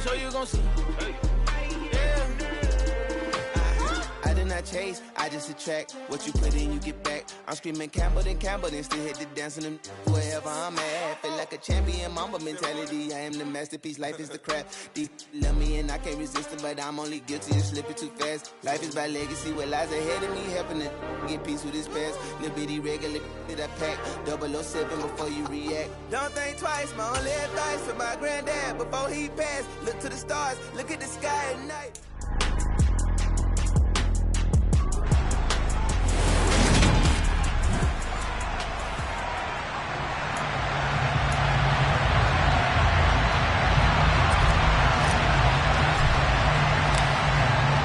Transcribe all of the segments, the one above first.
show you gon' see. Yeah. I did not chase, I just attract. What you put in, you get back. I'm screaming Campbell, then still hit the dance and them wherever I'm at. Feel like a champion, mamba mentality. I am the masterpiece, life is the craft. These love me and I can't resist it, but I'm only guilty of slipping too fast. Life is by legacy, what lies ahead of me, helping to get peace with this past. Little bitty regular that I pack, 007 before you react. Don't think twice, my only advice for my granddad before he passed. Look to the stars, look at the sky at night.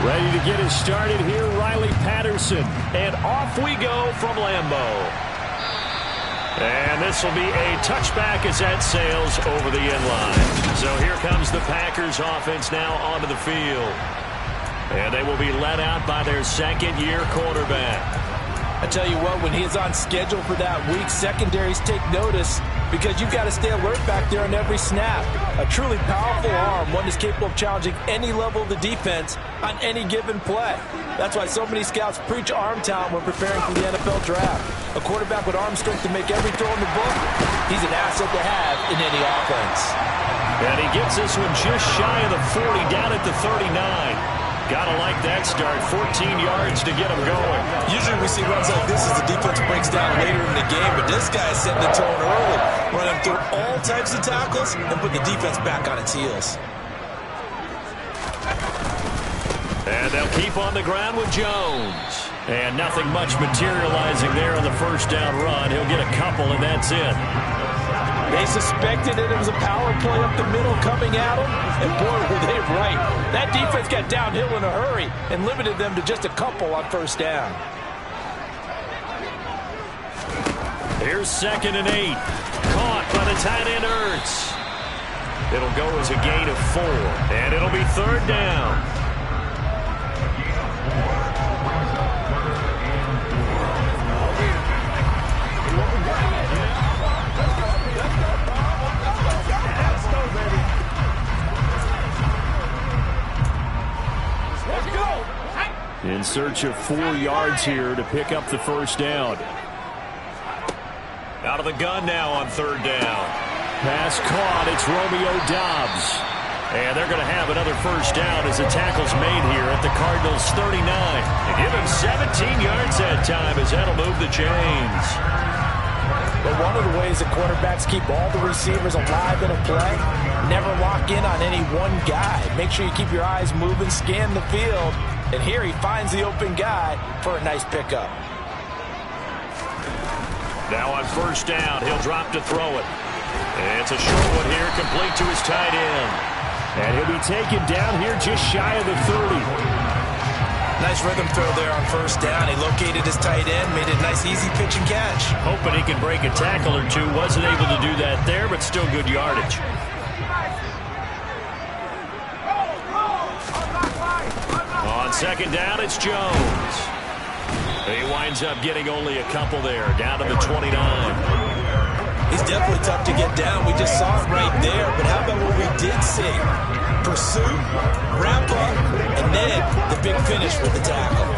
Ready to get us started here, Riley Patterson. And off we go from Lambeau. And this will be a touchback as that sails over the end line. So here comes the Packers offense now onto the field. And they will be led out by their second-year quarterback. I tell you what, when he's on schedule for that week, secondaries take notice because you've got to stay alert back there on every snap. A truly powerful arm, one that's capable of challenging any level of the defense on any given play. That's why so many scouts preach arm talent when preparing for the NFL draft. A quarterback with arm strength to make every throw in the book, he's an asset to have in any offense. And he gets this one just shy of the 40, down at the 39. Gotta like that start. 14 yards to get him going. Usually we see runs like this as the defense breaks down later in the game, but this guy's setting the tone early, running through all types of tackles and put the defense back on its heels. And they'll keep on the ground with Jones. And nothing much materializing there on the first down run. He'll get a couple, and that's it. They suspected that it was a power play up the middle coming at them, and boy, were they right. That defense got downhill in a hurry and limited them to just a couple on first down. Here's 2nd and 8. Caught by the tight end Ertz. It'll go as a gain of 4, and it'll be 3rd down. In search of 4 yards here to pick up the first down. Out of the gun now on 3rd down. Pass caught. It's Romeo Doubs. And they're going to have another first down as the tackle's made here at the Cardinals' 39. They give him 17 yards that time as that'll move the chains. But one of the ways that quarterbacks keep all the receivers alive in a play, never lock in on any one guy. Make sure you keep your eyes moving, scan the field. And here he finds the open guy for a nice pickup. Now on first down, he'll drop to throw it. And it's a short one here, complete to his tight end. And he'll be taken down here just shy of the 30. Nice rhythm throw there on first down. He located his tight end, made it a nice easy pitch and catch. Hoping he can break a tackle or two. Wasn't able to do that there, but still good yardage. On 2nd down, it's Jones. He winds up getting only a couple there, down to the 29. He's definitely tough to get down. We just saw it right there. But how about what we did see? Pursuit, wrap up, and then the big finish with the tackle.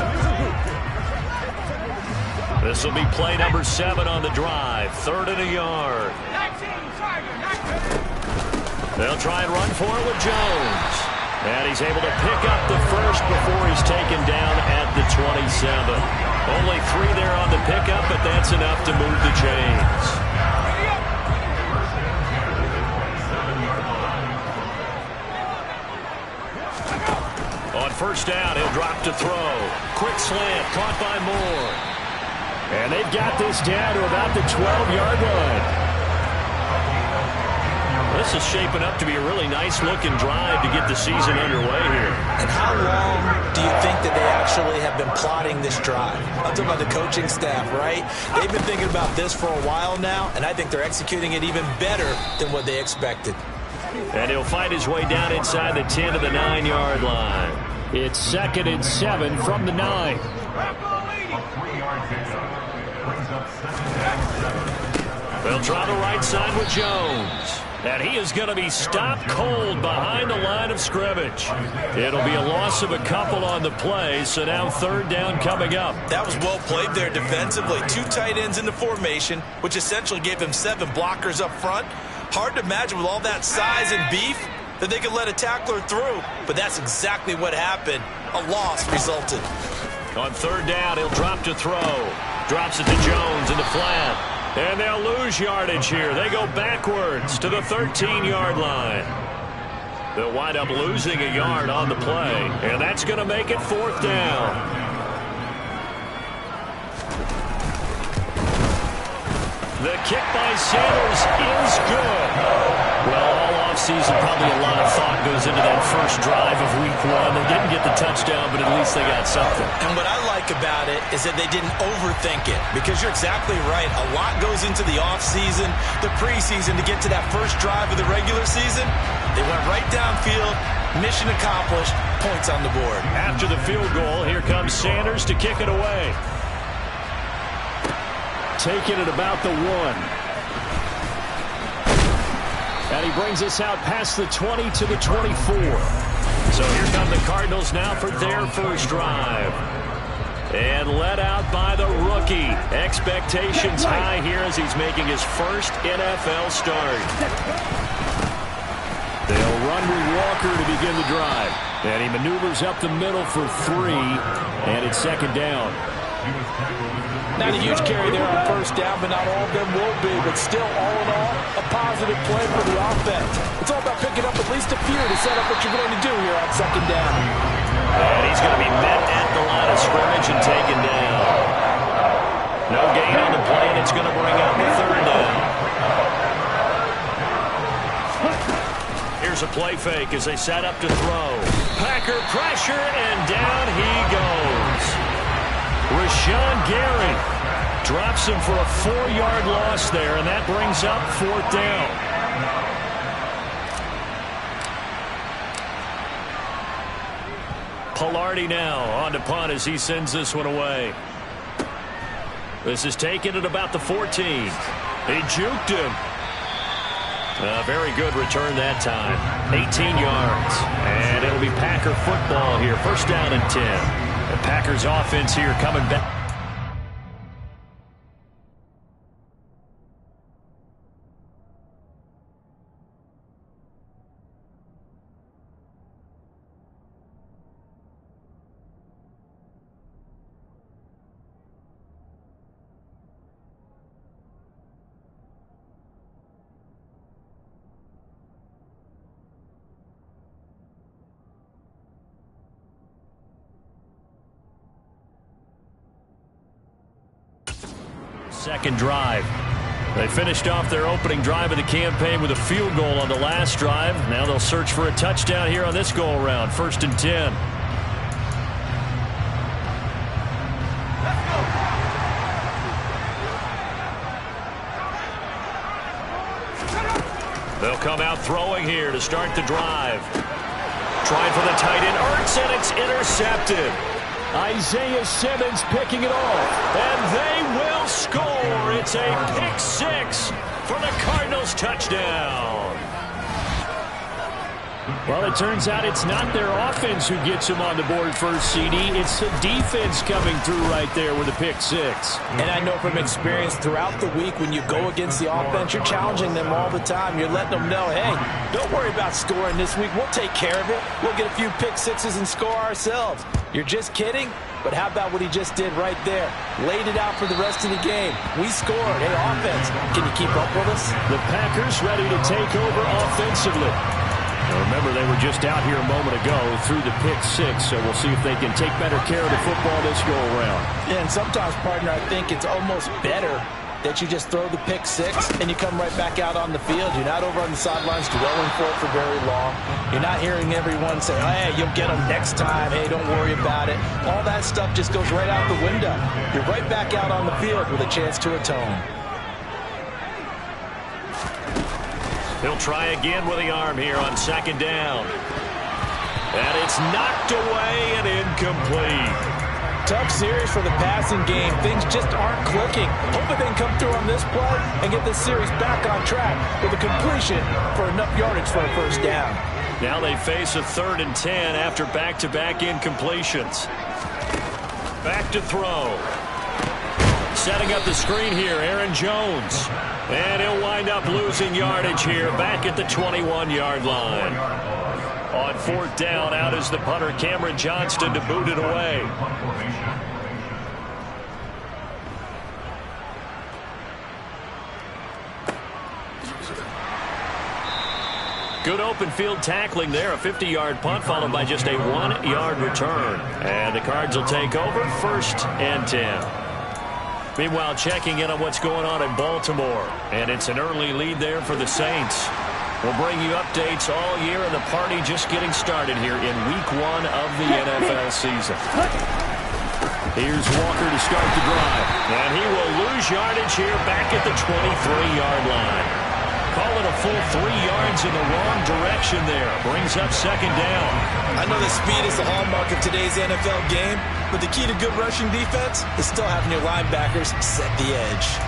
This will be play number 7 on the drive. 3rd and a yard. They'll try and run for it with Jones. And he's able to pick up the first before he's taken down at the 27. Only 3 there on the pickup, but that's enough to move the chains. On first down, he'll drop to throw. Quick slant, caught by Moore. And they've got this down to about the 12-yard line. This is shaping up to be a really nice-looking drive to get the season underway here. And how long do you think that they actually have been plotting this drive? I'm talking about the coaching staff, right? They've been thinking about this for a while now, and I think they're executing it even better than what they expected. And he'll find his way down inside the 10 to the 9-yard line. It's 2nd and 7 from the 9. They'll try the right side with Jones. And he is going to be stopped cold behind the line of scrimmage. It'll be a loss of a couple on the play, so now third down coming up. That was well played there defensively. 2 tight ends in the formation, which essentially gave him 7 blockers up front. Hard to imagine with all that size and beef that they could let a tackler through, but that's exactly what happened. A loss resulted. On third down, he'll drop to throw. Drops it to Jones in the flat. And they'll lose yardage here. They go backwards to the 13-yard line. They'll wind up losing a yard on the play, and that's going to make it fourth down. The kick by Sanders is good. Well, all offseason, probably a lot of thought goes into that first drive of week 1. They didn't get the touchdown, but at least they got something. And what I like about it is that they didn't overthink it, because you're exactly right. A lot goes into the offseason, the preseason, to get to that first drive of the regular season. They went right downfield, mission accomplished, points on the board. After the field goal, here comes Sanders to kick it away. Taking it about the 1. And he brings us out past the 20 to the 24. So here come the Cardinals now for their first drive. And led out by the rookie. Expectations high here as he's making his first NFL start. They'll run with Walker to begin the drive. And he maneuvers up the middle for 3. And it's second down. Not a huge carry there on first down, but not all of them will be. But still, all in all, a positive play for the offense. It's all about picking up at least a few to set up what you're going to do here on second down. And he's going to be met at the line of scrimmage and taken down. No gain on the play, and it's going to bring up the third down. Here's a play fake as they set up to throw. Packer pressure, and down he goes. Rashawn Gary drops him for a 4-yard loss there, and that brings up fourth down. Pilardi now on to punt as he sends this one away. This is taken at about the 14. He juked him. A very good return that time. 18 yards. And it'll be Packer football here. First down and 10. The Packers offense here coming back. Second drive. They finished off their opening drive of the campaign with a field goal on the last drive. Now they'll search for a touchdown here on this go-around. First and 10. They'll come out throwing here to start the drive. Trying for the tight end, Ertz, and it's intercepted. Isaiah Simmons picking it off, and they will score. It's a pick 6 for the Cardinals touchdown. Well, it turns out it's not their offense who gets him on the board first, CD. It's the defense coming through right there with a pick 6. And I know from experience throughout the week, when you go against the offense, you're challenging them all the time. You're letting them know, hey, don't worry about scoring this week. We'll take care of it. We'll get a few pick 6s and score ourselves. You're just kidding? But how about what he just did right there? Laid it out for the rest of the game. We scored. Hey, offense, can you keep up with us? The Packers ready to take over offensively. Now remember, they were just out here a moment ago through the pick 6, so we'll see if they can take better care of the football this go-around. Yeah, and sometimes, partner, I think it's almost better that you just throw the pick 6 and you come right back out on the field. You're not over on the sidelines dwelling for it for very long. You're not hearing everyone say, hey, you'll get them next time. Hey, don't worry about it. All that stuff just goes right out the window. You're right back out on the field with a chance to atone. He'll try again with the arm here on second down. And it's knocked away and incomplete. tough series for the passing game. Things just aren't clicking. Hoping they can come through on this play and get this series back on track with a completion for enough yardage for a first down. Now they face a 3rd and 10 after back-to-back incompletions. Back to throw. Setting up the screen here, Aaron Jones. And he'll wind up losing yardage here back at the 21-yard line. On 4th down, out is the punter, Cameron Johnston, to boot it away. Good open field tackling there. A 50-yard punt followed by just a 1-yard return. And the Cards will take over 1st and 10. Meanwhile, checking in on what's going on in Baltimore. And it's an early lead there for the Saints. We'll bring you updates all year, and the party just getting started here in Week 1 of the NFL season. Here's Walker to start the drive. And he will lose yardage here back at the 23-yard line. Call it a full 3 yards in the wrong direction there. Brings up 2nd down. I know that speed is the hallmark of today's NFL game, but the key to good rushing defense is still having your linebackers set the edge.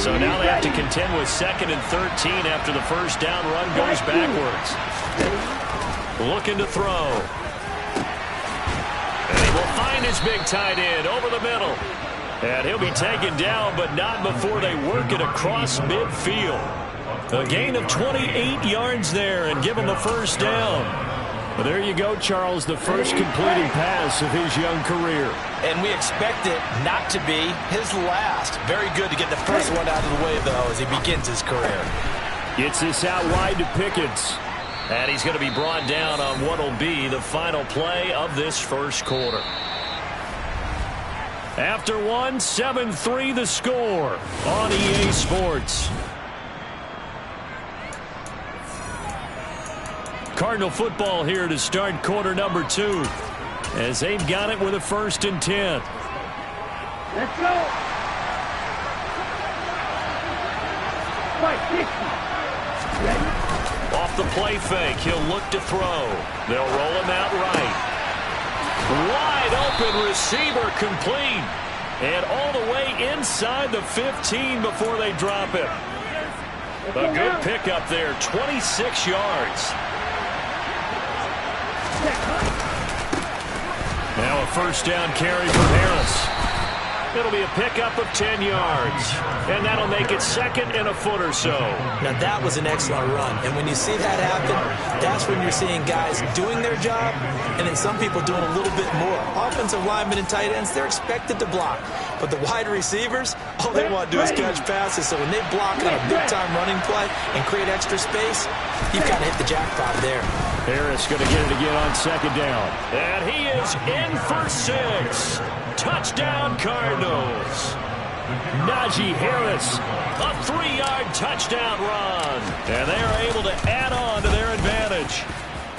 So now they have to contend with 2nd and 13 after the first down run goes backwards. Looking to throw. And he will find his big tight end over the middle. And he'll be taken down, but not before they work it across midfield. A gain of 28 yards there and give him a first down. Well, there you go, Charles, the first completing pass of his young career. And we expect it not to be his last. Very good to get the first one out of the way, though, as he begins his career. Gets this out wide to Pickens. And he's going to be brought down on what will be the final play of this first quarter. After 7-3 the score on EA Sports. Cardinal football here to start quarter number 2. As they've got it with a 1st and 10. Let's go. Fight, 60. Ready? Off the play fake, he'll look to throw. They'll roll him out right. Wide open receiver complete. And all the way inside the 15 before they drop it. A good pickup there, 26 yards. Now a first down carry for Harris. It'll be a pickup of 10 yards. And that'll make it 2nd and a foot or so. Now that was an excellent run. And when you see that happen, that's when you're seeing guys doing their job and then some people doing a little bit more. Offensive linemen and tight ends, they're expected to block. But the wide receivers, all they want to do is catch passes. So when they block on a big-time running play and create extra space, you've got to hit the jackpot there. Harris going to get it again on 2nd down. And he is in for 6. Touchdown, Cardinals. Najee Harris, a 3-yard touchdown run. And they are able to add on to their advantage.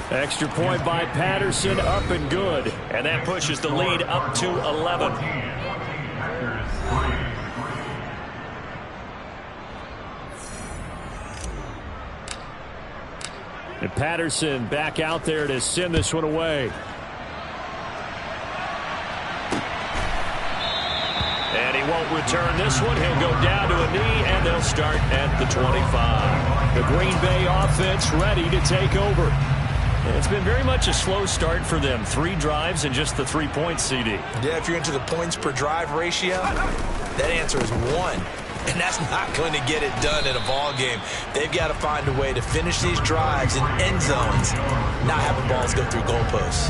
Extra point by Patterson, up and good. And that pushes the lead up to 11. And Patterson back out there to send this one away. And he won't return this one. He'll go down to a knee, and they'll start at the 25. The Green Bay offense ready to take over. And it's been very much a slow start for them. 3 drives and just the 3 points, CD. Yeah, if you're into the points per drive ratio, that answer is 1. And that's not going to get it done in a ball game. They've got to find a way to finish these drives in end zones, not having balls go through goalposts.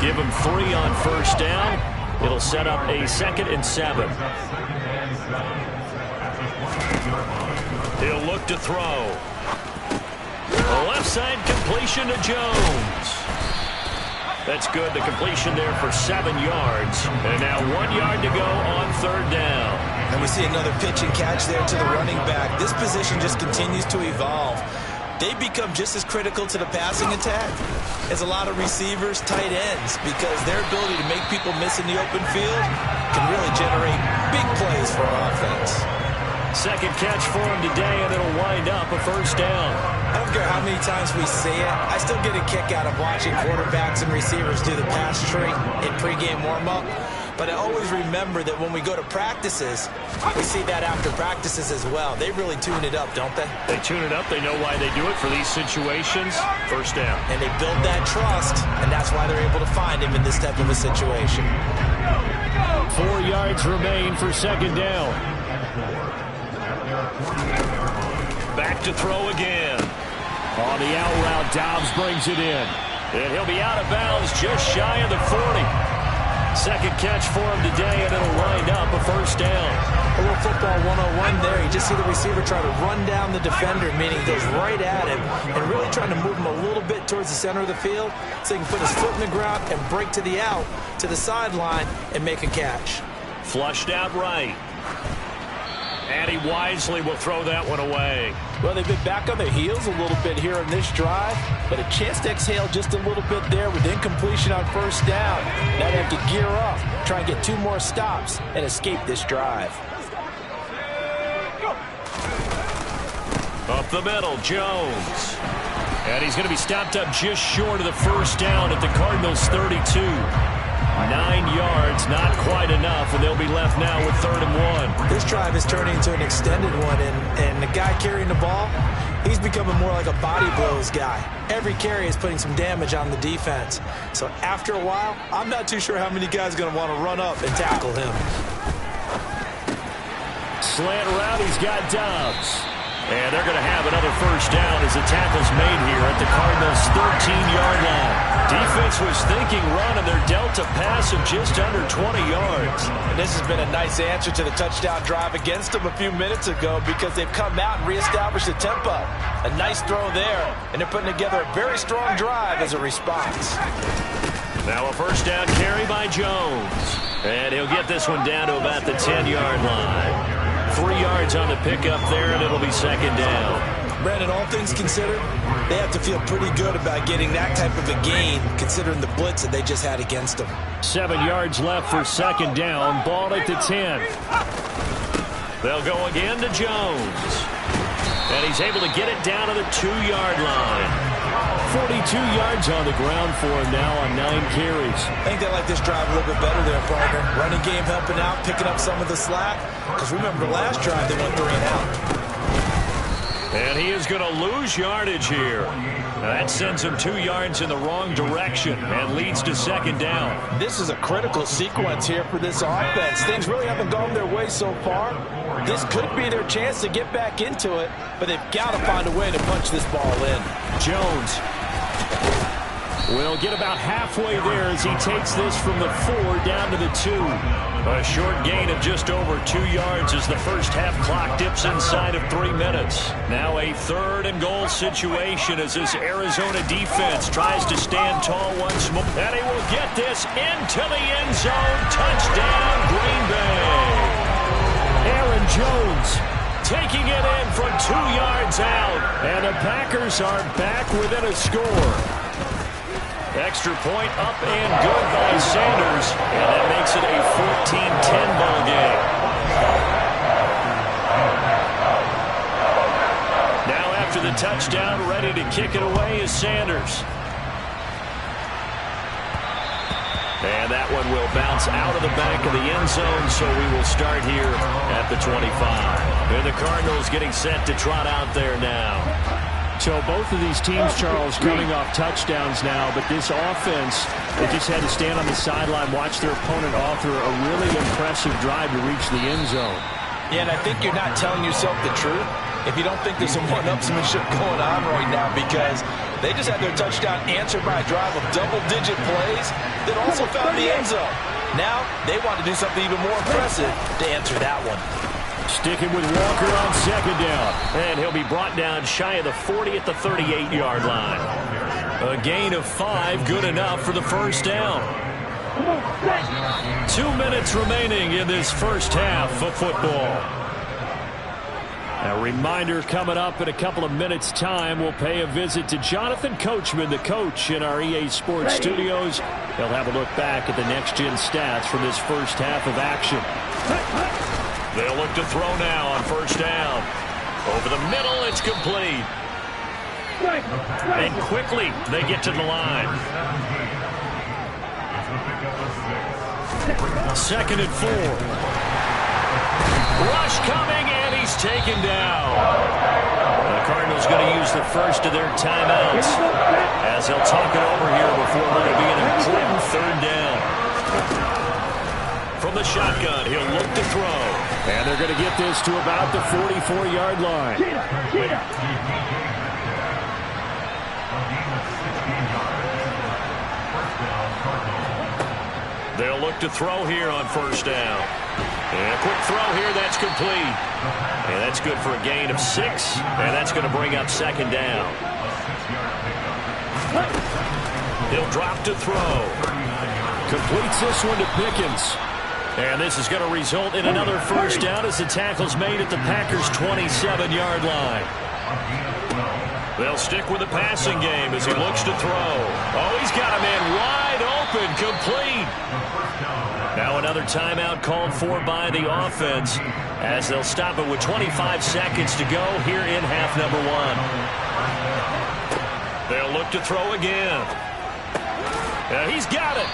Give them 3 on first down. It'll set up a 2nd and 7. He'll look to throw. A left side completion to Jones. That's good. The completion there for 7 yards. And now 1 yard to go on 3rd down. And we see another pitch and catch there to the running back. This position just continues to evolve. They become just as critical to the passing attack as a lot of receivers, tight ends, because their ability to make people miss in the open field can really generate big plays for our offense. Second catch for him today, and it'll wind up a first down. I don't care how many times we see it. I still get a kick out of watching quarterbacks and receivers do the pass tree in pregame warm-up. But I always remember that when we go to practices, we see that after practices as well. They really tune it up, don't they? They tune it up. They know why they do it for these situations. First down. And they build that trust, and that's why they're able to find him in this type of a situation. 4 yards remain for second down. Back to throw again. On the out route, Dobbs brings it in. And he'll be out of bounds just shy of the 40. Second catch for him today, and it'll wind up a first down. A little football 101 there. You just see the receiver try to run down the defender, meaning he goes right at him, and really trying to move him a little bit towards the center of the field so he can put his foot in the ground and break to the out, to the sideline, and make a catch. Flushed out right. And he wisely will throw that one away. Well, they've been back on their heels a little bit here in this drive, but a chance to exhale just a little bit there with incompletion on first down. Now they have to gear up, try and get 2 more stops, and escape this drive. Up the middle, Jones. And he's going to be stopped up just short of the first down at the Cardinals' 32. 9 yards, not quite enough, and they'll be left now with 3rd and 1. This drive is turning into an extended one, and the guy carrying the ball, he's becoming more like a body blows guy. Every carry is putting some damage on the defense. So after a while, I'm not too sure how many guys are going to want to run up and tackle him. Slant route, he's got Dobbs. And they're going to have another first down as the tackle's made here at the Cardinals' 13-yard line. Defense was thinking run, and they're dealt a pass of just under 20 yards. And this has been a nice answer to the touchdown drive against them a few minutes ago because they've come out and reestablished the tempo. A nice throw there, and they're putting together a very strong drive as a response. Now a first down carry by Jones. And he'll get this one down to about the 10-yard line. 3 yards on the pickup there, and it'll be second down. Brandon, all things considered, they have to feel pretty good about getting that type of a gain, considering the blitz that they just had against them. 7 yards left for second down. Ball at the 10. They'll go again to Jones. And he's able to get it down to the 2-yard line. 42 yards on the ground for him now on 9 carries. I think they like this drive a little bit better there, partner. Running game helping out, picking up some of the slack. Because remember the last drive, they went 3 and out. And he is going to lose yardage here. That sends him 2 yards in the wrong direction and leads to second down. This is a critical sequence here for this offense. Things really haven't gone their way so far. This could be their chance to get back into it, but they've got to find a way to punch this ball in. Jones will get about halfway there as he takes this from the 4 down to the 2. A short gain of just over 2 yards as the first half clock dips inside of 3 minutes. Now a 3rd and goal situation as this Arizona defense tries to stand tall once more. And he will get this into the end zone. Touchdown, Green Bay. Aaron Jones taking it in from 2 yards out. And the Packers are back within a score. Extra point up and good by Sanders. And that makes it a 14-10 ball game. Now after the touchdown, ready to kick it away is Sanders. And that one will bounce out of the back of the end zone, so we will start here at the 25. And the Cardinals getting set to trot out there now. So both of these teams, Charles, coming off touchdowns now, but this offense, they just had to stand on the sideline, watch their opponent author a really impressive drive to reach the end zone. Yeah, and I think you're not telling yourself the truth if you don't think there's some one-upsmanship going on right now, because they just had their touchdown answered by a drive of double-digit plays that also found the end zone. Now they want to do something even more impressive to answer that one. Sticking with Walker on second down. And he'll be brought down shy of the 40 at the 38-yard line. A gain of 5, good enough for the first down. 2 minutes remaining in this first half of football. A reminder coming up in a couple of minutes' time. We'll pay a visit to Jonathan Coachman, the coach in our EA Sports studios. He'll have a look back at the next-gen stats from this first half of action. They'll look to throw now on first down. Over the middle, it's complete. And quickly, they get to the line. 2nd and 4. Rush coming, and he's taken down. The Cardinals going to use the first of their timeouts as they'll talk it over here before what will be an important 3rd down. From the shotgun, he'll look to throw. And they're going to get this to about the 44-yard line. They'll look to throw here on first down. And a quick throw here, that's complete. And that's good for a gain of 6. And that's going to bring up 2nd down. He'll drop to throw. Completes this one to Pickens. And this is going to result in another first down as the tackle's made at the Packers' 27-yard line. They'll stick with the passing game as he looks to throw. Oh, he's got a man wide open, complete. Now another timeout called for by the offense as they'll stop it with 25 seconds to go here in half number 1. They'll look to throw again. He's got it.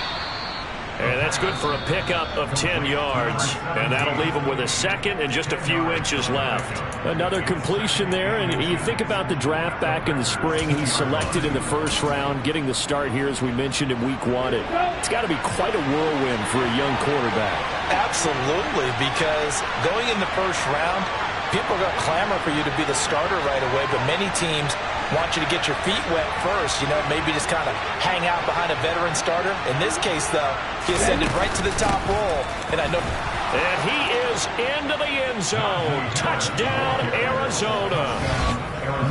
And that's good for a pickup of 10 yards. And that'll leave him with a 2nd and just a few inches left. Another completion there. And you think about the draft back in the spring. He's selected in the 1st round, getting the start here, as we mentioned, in week 1. It's got to be quite a whirlwind for a young quarterback. Absolutely, because going in the 1st round, people are going to clamor for you to be the starter right away, but many teams want you to get your feet wet first, maybe just kind of hang out behind a veteran starter. In this case, though, he ascended right to the top roll, and I know. And he is into the end zone. Touchdown, Arizona.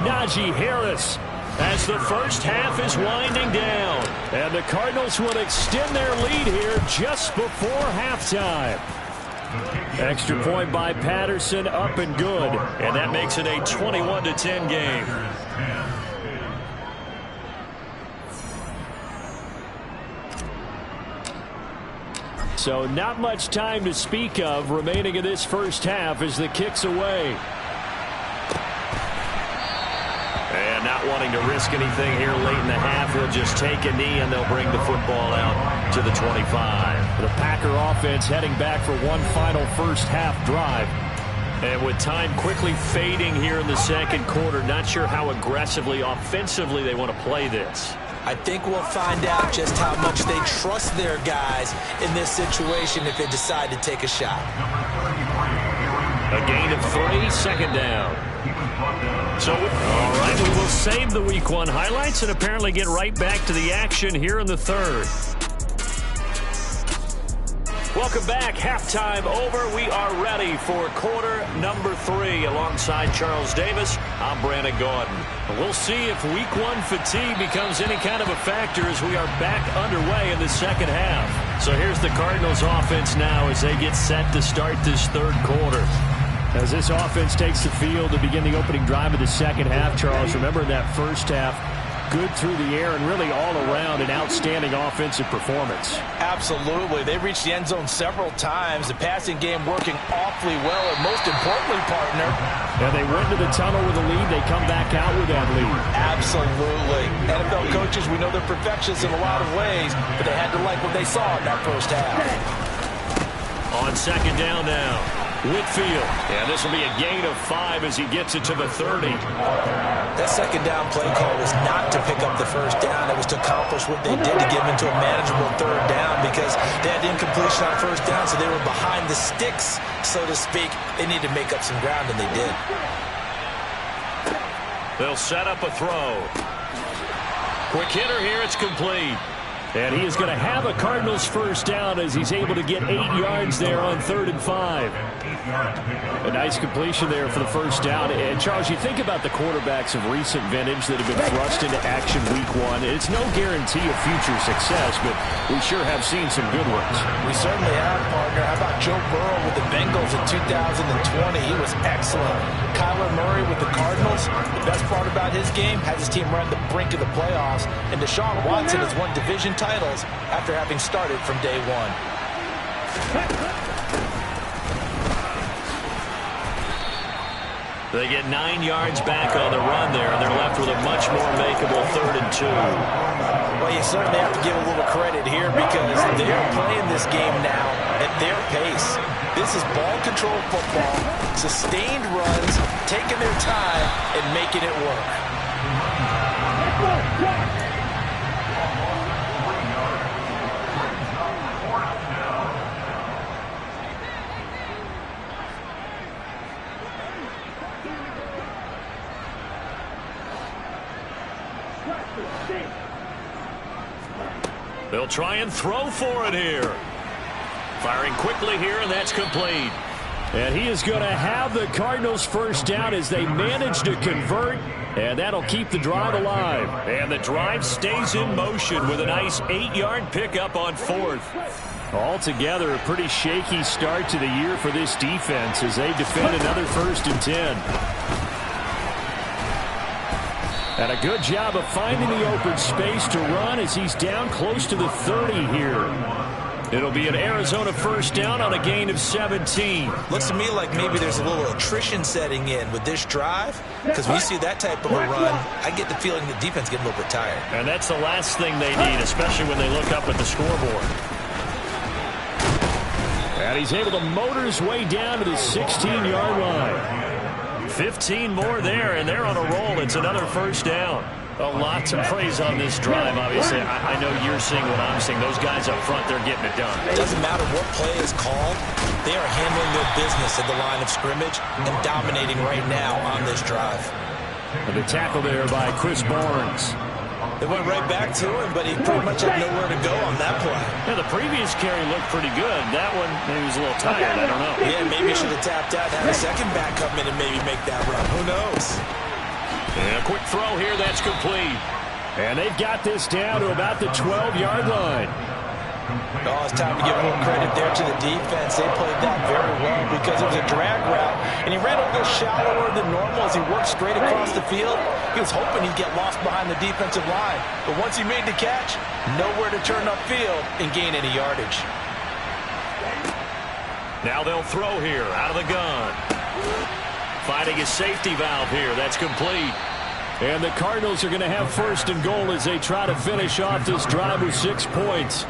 Najee Harris as the first half is winding down. And the Cardinals will extend their lead here just before halftime. Extra point by Patterson, up and good. And that makes it a 21-10 game. So not much time to speak of remaining in this first half as the kick's away. And not wanting to risk anything here late in the half, he'll just take a knee and they'll bring the football out to the 25. The Packer offense heading back for one final first half drive. And with time quickly fading here in the 2nd quarter, not sure how aggressively, offensively they want to play this. I think we'll find out just how much they trust their guys in this situation if they decide to take a shot. A gain of 3, 2nd down. So, all right, we will save the Week 1 highlights and apparently get right back to the action here in the 3rd. Welcome back. Halftime over. We are ready for quarter number 3. Alongside Charles Davis, I'm Brandon Gordon. We'll see if Week 1 fatigue becomes any kind of a factor as we are back underway in the 2nd half. So here's the Cardinals offense now as they get set to start this 3rd quarter. As this offense takes the field to begin the opening drive of the 2nd half, Charles, remember in that first half, good through the air and really all around an outstanding offensive performance. Absolutely. They reached the end zone several times. The passing game working awfully well, and most importantly, partner. And they went to the tunnel with a lead. They come back out with that lead. Absolutely. NFL coaches, we know they're perfectionists in a lot of ways, but they had to like what they saw in that first half. On 2nd down now, Whitfield. And this will be a gain of 5 as he gets it to the 30. That 2nd down play call was not to pick up the first down. It was to accomplish what they did to get them into a manageable 3rd down because they had incompletion on first down, so they were behind the sticks, so to speak. They needed to make up some ground, and they did. They'll set up a throw. Quick hitter here. It's complete. And he is going to have a Cardinals first down as he's able to get 8 yards there on 3rd and 5. A nice completion there for the first down. And, Charles, you think about the quarterbacks of recent vintage that have been thrust into action Week 1. It's no guarantee of future success, but we sure have seen some good ones. We certainly have, partner. How about Joe Burrow with the Bengals in 2020? He was excellent. Kyler Murray with the Cardinals. The best part about his game, has his team run the brink of the playoffs. And Deshaun Watson has won division titles after having started from day 1. They get 9 yards back on the run there, and they're left with a much more makeable 3rd and 2. Well, you certainly have to give a little credit here because they're playing this game now at their pace. This is ball control football, sustained runs, taking their time, and making it work. They'll try and throw for it here. Firing quickly here, and that's complete. And he is going to have the Cardinals first down as they manage to convert, and that'll keep the drive alive. And the drive stays in motion with a nice 8-yard pickup on 4th. Altogether, a pretty shaky start to the year for this defense as they defend another 1st and 10. And a good job of finding the open space to run as he's down close to the 30 here. It'll be an Arizona first down on a gain of 17. Looks to me like maybe there's a little attrition setting in with this drive, because when you see that type of a run, I get the feeling the defense getting a little bit tired. And that's the last thing they need, especially when they look up at the scoreboard. And he's able to motor his way down to the 16-yard line. 15 more there, and they're on a roll. It's another first down. A lot to praise on this drive, obviously. I know you're seeing what I'm seeing. Those guys up front, they're getting it done. It doesn't matter what play is called. They are handling their business at the line of scrimmage and dominating right now on this drive. And the tackle there by Chris Barnes. They went right back to him, but he pretty much had nowhere to go on that play. Yeah, the previous carry looked pretty good. That one, maybe he was a little tired. I don't know. Yeah, maybe he should have tapped out, had a second back come in and maybe make that run. Who knows? And a quick throw here, that's complete. And they've got this down to about the 12-yard line. Oh, it's time to give more credit there to the defense. They played that very well because it was a drag route, and he ran a little shallower than normal as he worked straight across the field. He was hoping he'd get lost behind the defensive line, but once he made the catch, nowhere to turn upfield and gain any yardage. Now they'll throw here out of the gun. Finding a safety valve here. That's complete. And the Cardinals are going to have 1st and goal as they try to finish off this drive with 6 points.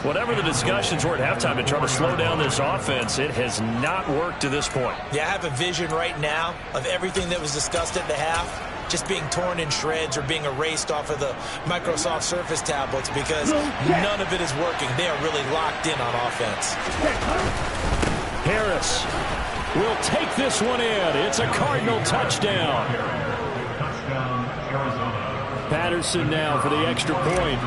Whatever the discussions were at halftime to try to slow down this offense, it has not worked to this point. Yeah, I have a vision right now of everything that was discussed at the half just being torn in shreds or being erased off of the Microsoft Surface tablets because none of it is working. They are really locked in on offense. Harris will take this one in. It's a Cardinal touchdown. Patterson now for the extra point.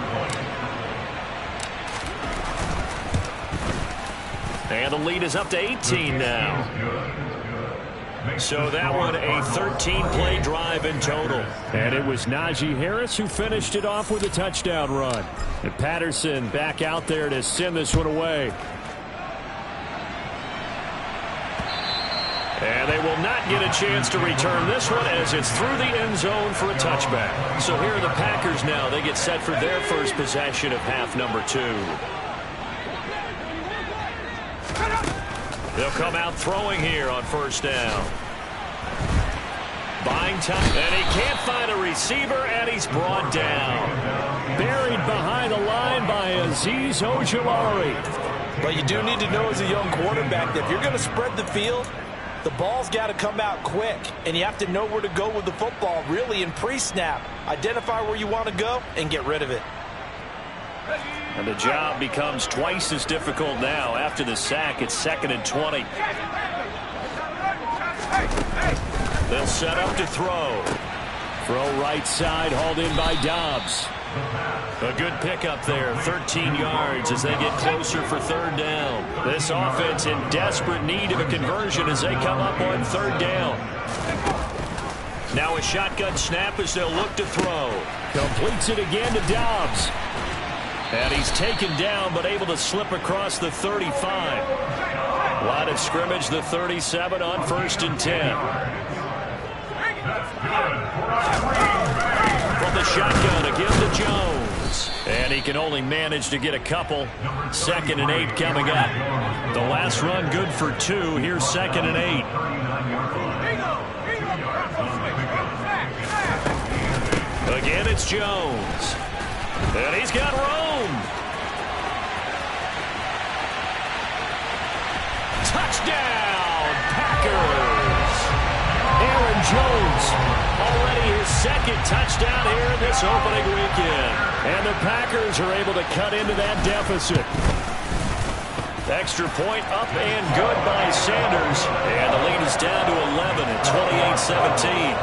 And the lead is up to 18 now. So that one a 13-play drive in total. And it was Najee Harris who finished it off with a touchdown run. And Patterson back out there to send this one away. And they will not get a chance to return this one as it's through the end zone for a touchback. So here are the Packers now. They get set for their first possession of half number 2. They'll come out throwing here on first down. Buying time, and he can't find a receiver, and he's brought down. Buried behind the line by Azeez Ojulari. But you do need to know as a young quarterback that if you're going to spread the field, the ball's got to come out quick, and you have to know where to go with the football, really, in pre-snap. Identify where you want to go and get rid of it. And the job becomes twice as difficult now. After the sack, it's 2nd and 20. They'll set up to throw. Throw right side, hauled in by Dobbs. A good pickup there, 13 yards as they get closer for 3rd down. This offense in desperate need of a conversion as they come up on 3rd down. Now a shotgun snap as they'll look to throw. Completes it again to Dobbs. And he's taken down but able to slip across the 35. Line of scrimmage, the 37 on 1st and 10. From the shotgun again to Jones. And he can only manage to get a couple. 2nd and 8 coming up. The last run good for 2. Here's 2nd and 8. And it's Jones. And he's got room. Touchdown, Packers. Aaron Jones, already his second touchdown here in this opening weekend. And the Packers are able to cut into that deficit. Extra point up and good by Sanders. And the lead is down to 11 at 28-17.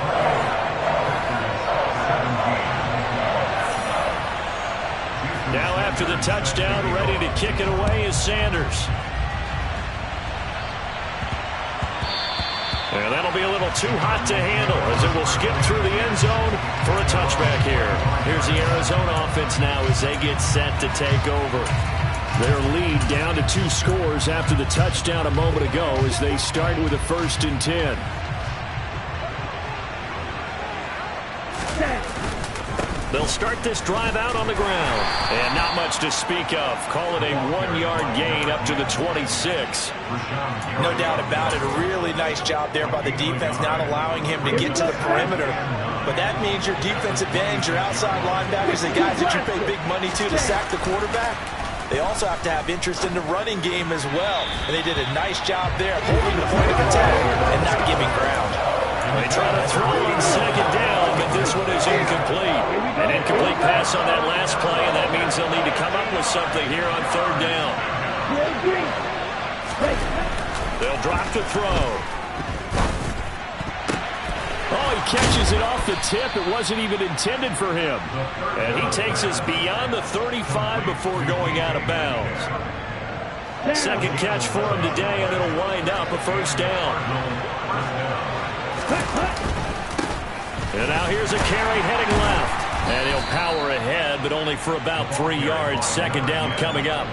Now after the touchdown, ready to kick it away is Sanders. And that'll be a little too hot to handle as it will skip through the end zone for a touchback here. Here's the Arizona offense now as they get set to take over. Their lead down to 2 scores after the touchdown a moment ago as they start with a 1st and 10. They'll start this drive out on the ground. And not much to speak of. Call it a 1-yard gain up to the 26. No doubt about it. A really nice job there by the defense, not allowing him to get to the perimeter. But that means your defensive ends, your outside linebackers, the guys that you pay big money to sack the quarterback, they also have to have interest in the running game as well. And they did a nice job there of holding the point of attack and not giving ground. They try to throw on 2nd down, but this one is incomplete. An incomplete pass on that last play, and that means they'll need to come up with something here on 3rd down. They'll drop the throw. Oh, he catches it off the tip. It wasn't even intended for him. And he takes us beyond the 35 before going out of bounds. 2nd catch for him today, and it'll wind up a 1st down. And now here's a carry heading left. And he'll power ahead, but only for about 3 yards. 2nd down coming up.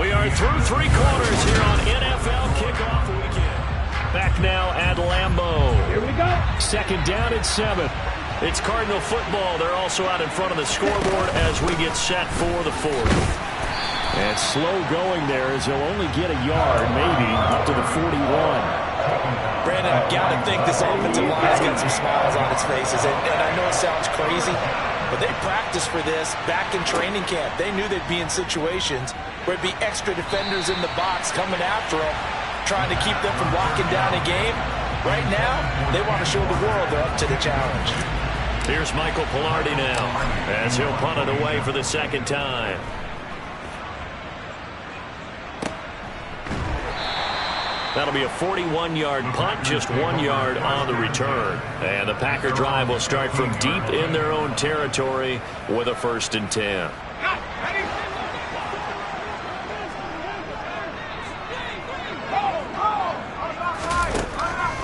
We are through 3 quarters here on NFL Kickoff Weekend. Back now at Lambeau. Here we go. 2nd down and 7. It's Cardinal football. They're also out in front of the scoreboard as we get set for the 4th. And slow going there as he'll only get a yard, maybe, up to the 41. Brandon, I've got to think this offensive line's got some smiles on its faces. And I know it sounds crazy, but they practiced for this back in training camp. They knew they'd be in situations where it'd be extra defenders in the box coming after them, trying to keep them from locking down a game. Right now, they want to show the world they're up to the challenge. Here's Michael Pilardi now as he'll punt it away for the 2nd time. That'll be a 41-yard punt, just 1 yard on the return. And the Packer drive will start from deep in their own territory with a 1st and 10.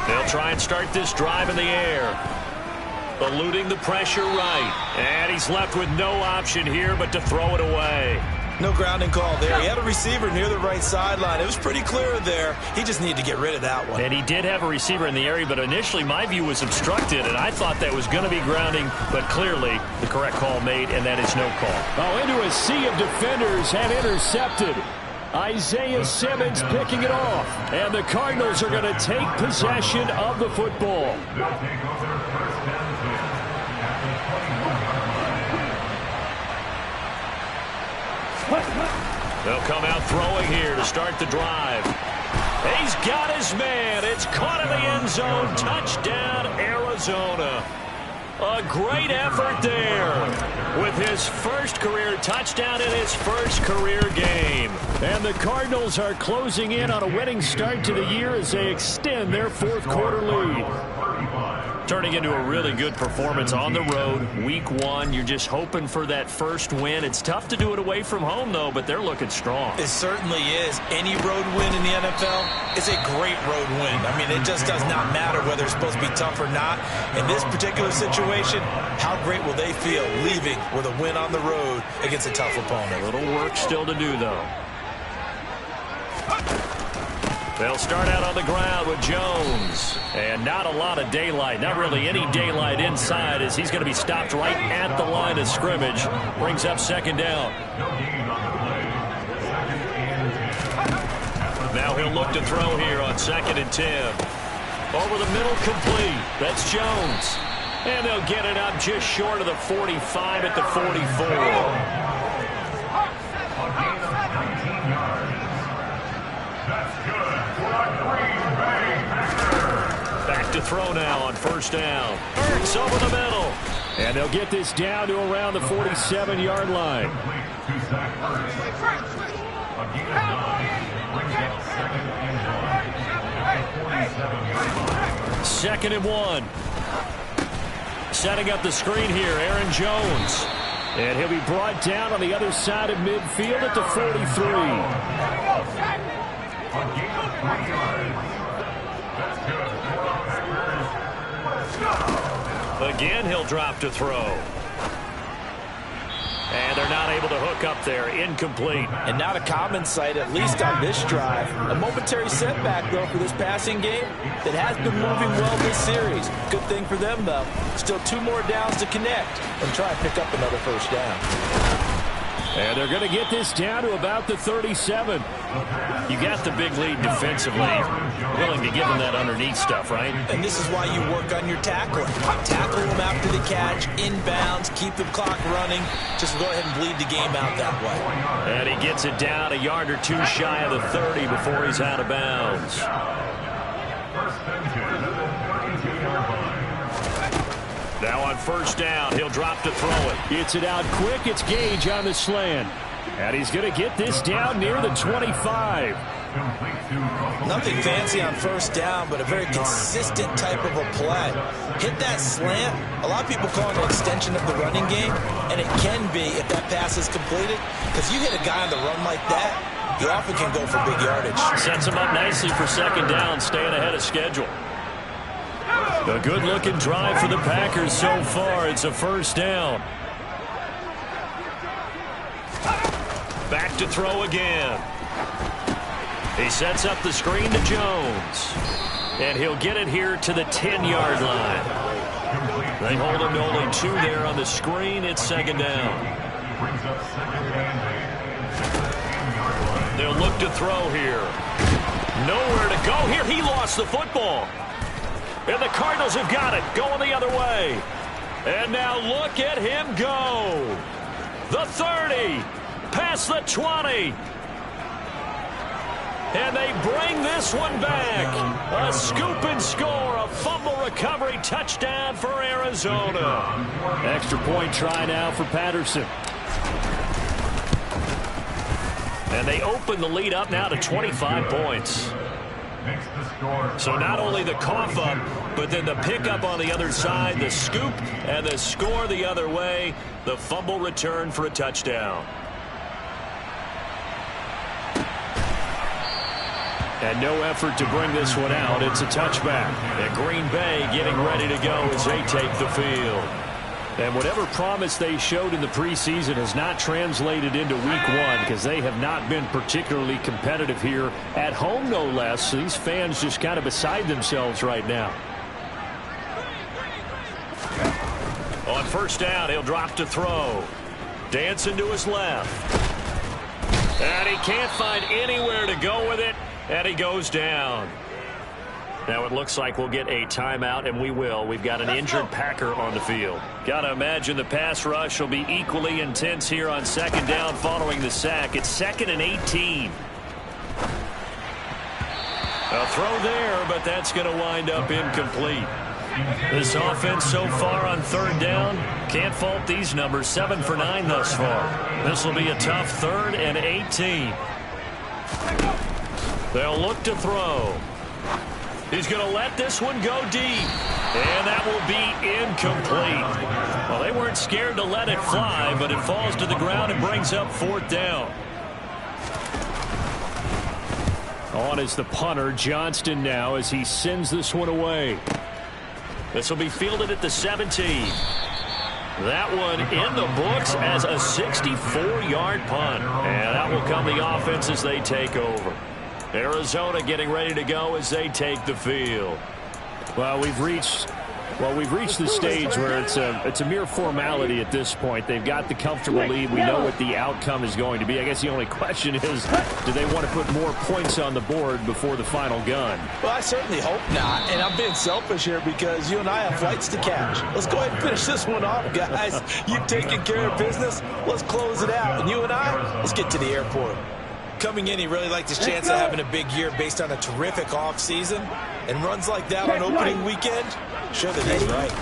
They'll try and start this drive in the air. Eluding the pressure right. And he's left with no option here but to throw it away. No grounding call there. He had a receiver near the right sideline. It was pretty clear there. He just needed to get rid of that one. And he did have a receiver in the area, but initially my view was obstructed, and I thought that was going to be grounding, but clearly the correct call made, and that is no call. Oh, into a sea of defenders and intercepted. Isaiah Simmons picking it off. And the Cardinals are going to take possession of the football. They'll come out throwing here to start the drive. He's got his man. It's caught in the end zone. Touchdown, Arizona. A great effort there with his first career touchdown in his first career game. And the Cardinals are closing in on a winning start to the year as they extend their 4th quarter lead. Turning into a really good performance on the road. Week 1, you're just hoping for that first win. It's tough to do it away from home, though, but they're looking strong. It certainly is. Any road win in the NFL is a great road win. I mean, it just does not matter whether it's supposed to be tough or not. In this particular situation, how great will they feel leaving with a win on the road against a tough opponent? A little work still to do, though. They'll start out on the ground with Jones. And not a lot of daylight. Not really any daylight inside as he's going to be stopped right at the line of scrimmage. Brings up 2nd down. Now he'll look to throw here on 2nd and 10. Over the middle, complete. That's Jones. And they'll get it up just short of the 45 at the 44. Back to throw now on first down. Ertz over the middle. And they'll get this down to around the 47-yard line. Second and 1. Setting up the screen here, Aaron Jones. And he'll be brought down on the other side of midfield at the 43. Again, he'll drop to throw. And they're not able to hook up there. Incomplete. And not a common sight, at least on this drive. A momentary setback, though, for this passing game that has been moving well this series. Good thing for them, though. Still 2 more downs to connect and try and pick up another first down. And they're going to get this down to about the 37. You got the big lead defensively. Willing to give them that underneath stuff, right? And this is why you work on your tackling. Tackle them after the catch, inbounds, keep the clock running. Just go ahead and bleed the game out that way. And he gets it down a yard or 2 shy of the 30 before he's out of bounds. Now on first down, he'll drop to throw it. Gets it out quick. It's Gage on the slant. And he's going to get this down near the 25. Nothing fancy on first down, but a very consistent type of a play. Hit that slant. A lot of people call it an extension of the running game, and it can be if that pass is completed. Because you hit a guy on the run like that, you often can go for big yardage. Sets him up nicely for second down, staying ahead of schedule. A good-looking drive for the Packers so far. It's a first down. Back to throw again. He sets up the screen to Jones. And he'll get it here to the 10-yard line. They hold him to only 2 there on the screen. It's second down. They'll look to throw here. Nowhere to go here. He lost the football. And the Cardinals have got it, going the other way. And now look at him go. The 30, past the 20. And they bring this one back. A scoop and score, a fumble recovery touchdown for Arizona. Extra point try now for Patterson. And they open the lead up now to 25 points. So not only the cough up, but then the pickup on the other side, the scoop, and the score the other way, the fumble return for a touchdown. And no effort to bring this one out. It's a touchback. And Green Bay getting ready to go as they take the field. And whatever promise they showed in the preseason has not translated into week 1 because they have not been particularly competitive here at home, no less. These fans just kind of beside themselves right now. On first down, he'll drop to throw. Dancing to his left. And he can't find anywhere to go with it, and he goes down. Now it looks like we'll get a timeout, and we will. We've got an injured Packer on the field. Got to imagine the pass rush will be equally intense here on second down following the sack. It's 2nd and 18. A throw there, but that's going to wind up incomplete. This offense so far on third down, can't fault these numbers. 7 for 9 thus far. This will be a tough 3rd and 18. They'll look to throw. He's going to let this one go deep. And that will be incomplete. Well, they weren't scared to let it fly, but it falls to the ground and brings up 4th down. On is the punter, Johnston, now as he sends this one away. This will be fielded at the 17. That one in the books as a 64-yard punt. And that will come the offense as they take over. Arizona getting ready to go as they take the field. Well, we've reached Well, we've reached the stage where it's a mere formality at this point. They've got the comfortable lead. We know what the outcome is going to be. I guess the only question is, do they want to put more points on the board before the final gun? Well, I certainly hope not. And I'm being selfish here because you and I have flights to catch. Let's go ahead and finish this one off, guys. You've taken care of business. Let's close it out. And you and I, let's get to the airport. Coming in, he really liked his chance of having a big year based on a terrific offseason. And runs like that on opening weekend, show that he's right.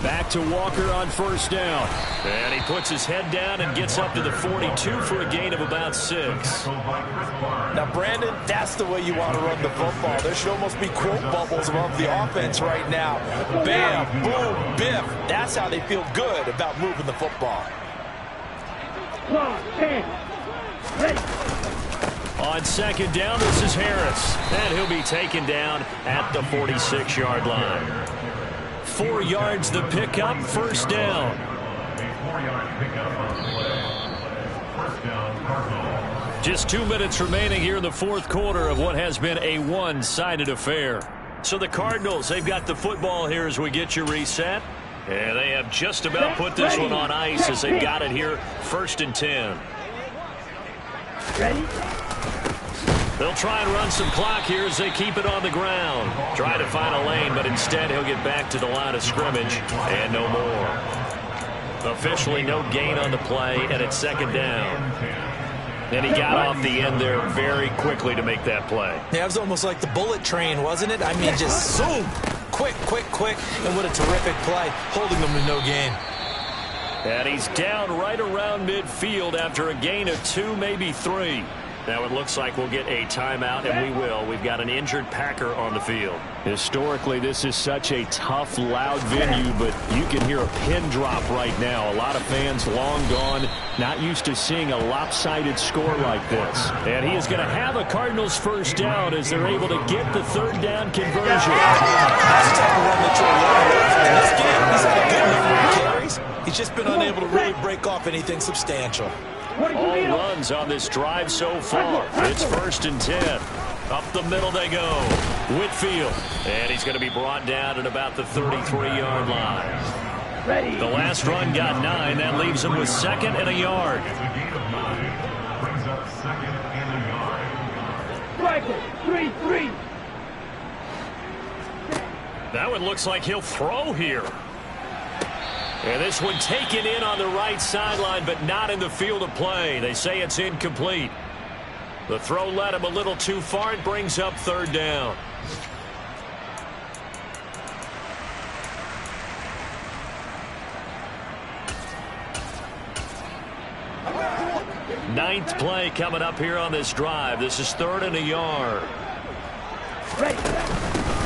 Back to Walker on first down. And he puts his head down and gets up to the 42 for a gain of about 6. Now, Brandon, that's the way you want to run the football. There should almost be quote bubbles above the offense right now. Bam, boom, biff. That's how they feel good about moving the football. On second down, this is Harris. And he'll be taken down at the 46-yard line. 4 yards the pickup, first down. Just 2 minutes remaining here in the fourth quarter of what has been a one-sided affair. So the Cardinals, they've got the football here as we get you reset. And they have just about put this one on ice as they've got it here, 1st and 10. Ready? They'll try and run some clock here as they keep it on the ground. Try to find a lane, but instead he'll get back to the line of scrimmage and no more. Officially no gain on the play, and it's second down. And he got off the end there very quickly to make that play. Yeah, it was almost like the bullet train, wasn't it? I mean, just zoom. Quick, quick, quick. And what a terrific play, holding them to no gain. And he's down right around midfield after a gain of 2, maybe 3. Now it looks like we'll get a timeout, and we will. We've got an injured Packer on the field. Historically, this is such a tough, loud venue, but you can hear a pin drop right now. A lot of fans long gone, not used to seeing a lopsided score like this. And he is going to have a Cardinals first down as they're able to get the third down conversion. That's the type of run that you're in this game, he's had a good number of carries. He's just been unable to really break off anything substantial. All runs on this drive so far. It's 1st and 10. Up the middle they go. Whitfield. And he's going to be brought down at about the 33-yard line. The last run got 9. That leaves him with 2nd and a yard. Striker, 3-3. That one looks like he'll throw here. And this one taken in on the right sideline, but not in the field of play. They say it's incomplete. The throw led him a little too far. It brings up third down. Ninth play coming up here on this drive. This is 3rd and a yard.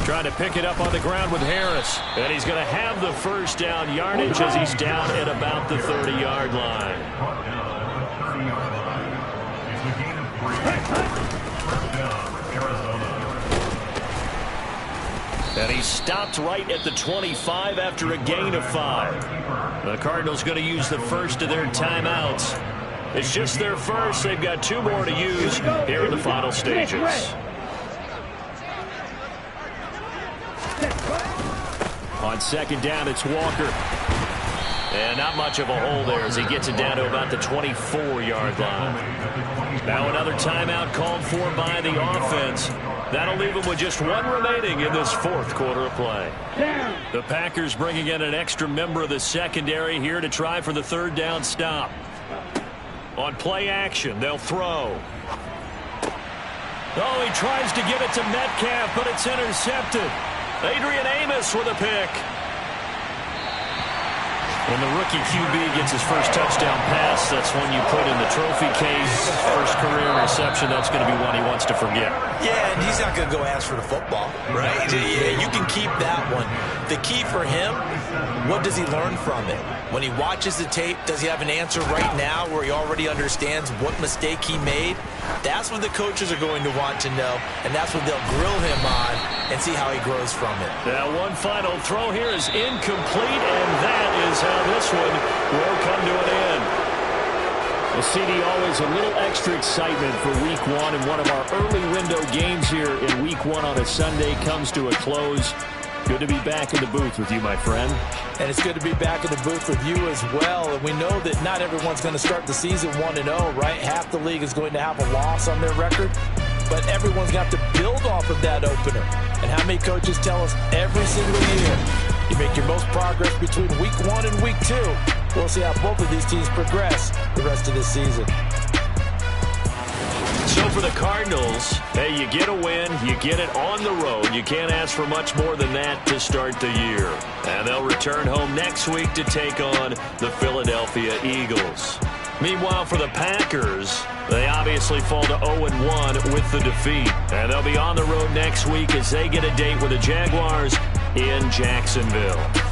Trying to pick it up on the ground with Harris. And he's going to have the first down yardage as he's down at about the 30-yard line. And he stopped right at the 25 after a gain of 5. The Cardinals going to use the first of their timeouts. It's just their first. They've got 2 more to use here in the final stages. On second down, it's Walker. And not much of a hole there as he gets it down to about the 24-yard line. Now another timeout called for by the offense. That'll leave him with just 1 remaining in this fourth quarter of play. The Packers bringing in an extra member of the secondary here to try for the third down stop. On play action, they'll throw. Oh, he tries to give it to Metcalf, but it's intercepted. Adrian Amos with a pick. When the rookie QB gets his first touchdown pass, that's when you put in the trophy case. First career reception, that's going to be one he wants to forget. Yeah, and he's not going to go ask for the football, right? Yeah, you can keep that one. The key for him, what does he learn from it? When he watches the tape, does he have an answer right now where he already understands what mistake he made? That's what the coaches are going to want to know, and that's what they'll grill him on and see how he grows from it. Now one final throw here is incomplete, and that is how this one will come to an end. Well, CD, always a little extra excitement for Week 1, and one of our early window games here in Week 1 on a Sunday comes to a close. Good to be back in the booth with you, my friend. And it's good to be back in the booth with you as well. And we know that not everyone's going to start the season 1-0, right? Half the league is going to have a loss on their record. But everyone's got to build off of that opener. And how many coaches tell us every single year, you make your most progress between week 1 and week 2. We'll see how both of these teams progress the rest of this season. So for the Cardinals, hey, you get a win, you get it on the road. You can't ask for much more than that to start the year. And they'll return home next week to take on the Philadelphia Eagles. Meanwhile, for the Packers, they obviously fall to 0-1 with the defeat. And they'll be on the road next week as they get a date with the Jaguars in Jacksonville.